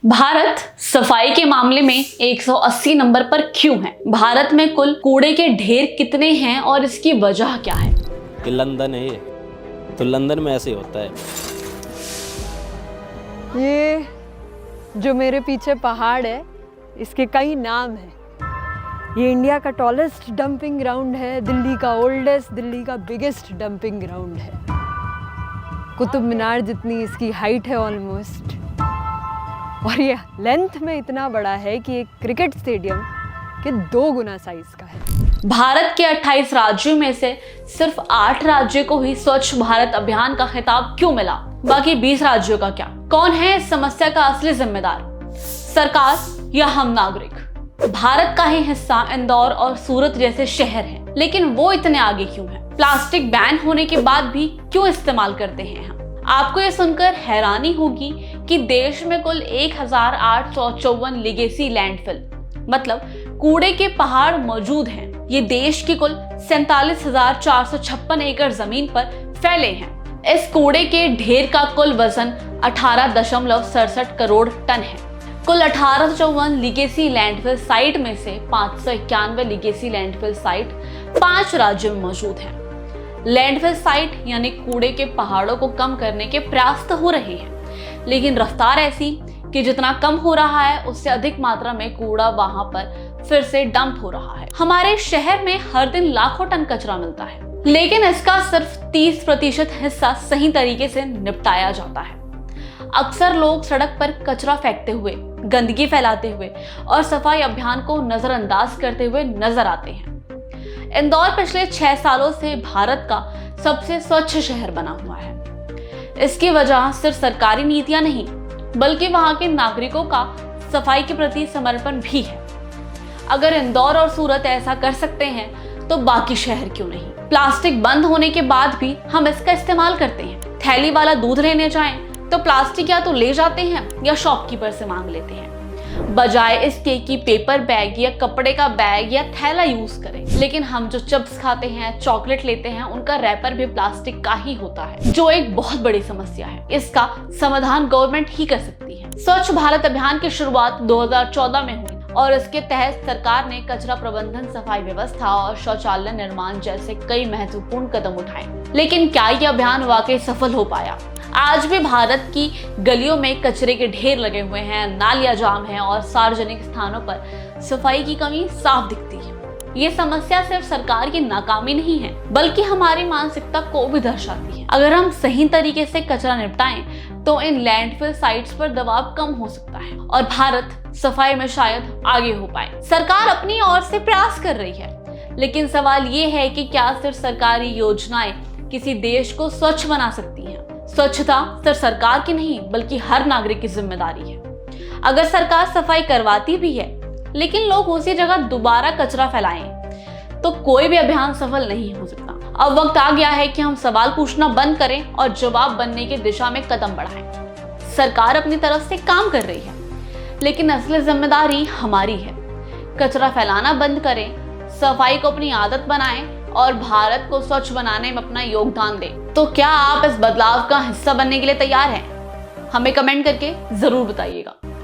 भारत सफाई के मामले में 180 नंबर पर क्यों है? भारत में कुल कूड़े के ढेर कितने हैं और इसकी वजह क्या है? ये लंदन है, ये तो लंदन में ऐसे होता है। ये जो मेरे पीछे पहाड़ है, इसके कई नाम हैं। ये इंडिया का टॉलेस्ट डंपिंग ग्राउंड है, दिल्ली का ओल्डेस्ट, दिल्ली का बिगेस्ट डंपिंग ग्राउंड है। कुतुब मीनार जितनी इसकी हाइट है ऑलमोस्ट, और ये लेंथ में इतना बड़ा है कि एक क्रिकेट स्टेडियम के 2 गुना साइज का है। भारत के 28 राज्यों में से सिर्फ 8 राज्यों को ही स्वच्छ भारत अभियान का खिताब क्यों मिला? बाकी 20 राज्यों का क्या? कौन है इस समस्या का असली जिम्मेदार, सरकार या हम नागरिक? भारत का ही हिस्सा इंदौर और सूरत जैसे शहर हैं, लेकिन वो इतने आगे क्यों हैं? प्लास्टिक बैन होने के बाद भी क्यों इस्तेमाल करते हैं हम? आपको ये सुनकर हैरानी होगी कि देश में कुल 1854 लिगेसी लैंडफिल मतलब कूड़े के पहाड़ मौजूद हैं। ये देश की कुल 47,456 एकड़ जमीन पर फैले हैं। इस कूड़े के ढेर का कुल वजन 18.67 करोड़ टन है। कुल 1854 लिगेसी लैंडफिल साइट में से 591 लिगेसी लैंडफिल साइट 5 राज्यों में मौजूद हैं। लैंडफिल साइट यानी कूड़े के पहाड़ों को कम करने के प्रयास तो हो रहे हैं, लेकिन रफ्तार ऐसी कि जितना कम हो रहा है उससे अधिक मात्रा में कूड़ा वहां पर फिर से डंप हो रहा है। हमारे शहर में हर दिन लाखों टन कचरा मिलता है, लेकिन इसका सिर्फ 30% हिस्सा सही तरीके से निपटाया जाता है। अक्सर लोग सड़क पर कचरा फेंकते हुए, गंदगी फैलाते हुए और सफाई अभियान को नजरअंदाज करते हुए नजर आते हैं। इंदौर पिछले 6 सालों से भारत का सबसे स्वच्छ शहर बना हुआ है। इसकी वजह सिर्फ सरकारी नीतियां नहीं, बल्कि वहां के नागरिकों का सफाई के प्रति समर्पण भी है। अगर इंदौर और सूरत ऐसा कर सकते हैं तो बाकी शहर क्यों नहीं? प्लास्टिक बंद होने के बाद भी हम इसका इस्तेमाल करते हैं। थैली वाला दूध लेने जाएं तो प्लास्टिक या तो ले जाते हैं या शॉपकीपर से मांग लेते हैं, बजाय इसके कि पेपर बैग या कपड़े का बैग या थैला यूज करें। लेकिन हम जो चिप्स खाते हैं, चॉकलेट लेते हैं, उनका रैपर भी प्लास्टिक का ही होता है, जो एक बहुत बड़ी समस्या है। इसका समाधान गवर्नमेंट ही कर सकती है। स्वच्छ भारत अभियान की शुरुआत 2014 में हुई और इसके तहत सरकार ने कचरा प्रबंधन, सफाई व्यवस्था और शौचालय निर्माण जैसे कई महत्वपूर्ण कदम उठाए। लेकिन क्या ये अभियान वाकई सफल हो पाया? आज भी भारत की गलियों में कचरे के ढेर लगे हुए हैं, नालियां जाम हैं और सार्वजनिक स्थानों पर सफाई की कमी साफ दिखती है। ये समस्या सिर्फ सरकार की नाकामी नहीं है, बल्कि हमारी मानसिकता को भी दर्शाती है। अगर हम सही तरीके से कचरा निपटाएं तो इन लैंडफिल साइट्स पर दबाव कम हो सकता है और भारत सफाई में शायद आगे हो पाए। सरकार अपनी ओर से प्रयास कर रही है, लेकिन सवाल ये है कि क्या सिर्फ सरकारी योजनाएं किसी देश को स्वच्छ बना सकती हैं? स्वच्छता सिर्फ सरकार की नहीं, बल्कि हर नागरिक की जिम्मेदारी है। अगर सरकार सफाई करवाती भी है, लेकिन लोग उसी जगह दोबारा कचरा फैलाएं, तो कोई भी अभियान सफल नहीं हो सकता। अब वक्त आ गया है कि हम सवाल पूछना बंद करें और जवाब बनने की दिशा में कदम बढ़ाएं। सरकार अपनी तरफ से काम कर रही है, लेकिन असली जिम्मेदारी हमारी है। कचरा फैलाना बंद करें, सफाई को अपनी आदत बनाएं और भारत को स्वच्छ बनाने में अपना योगदान दें। तो क्या आप इस बदलाव का हिस्सा बनने के लिए तैयार हैं? हमें कमेंट करके जरूर बताइएगा।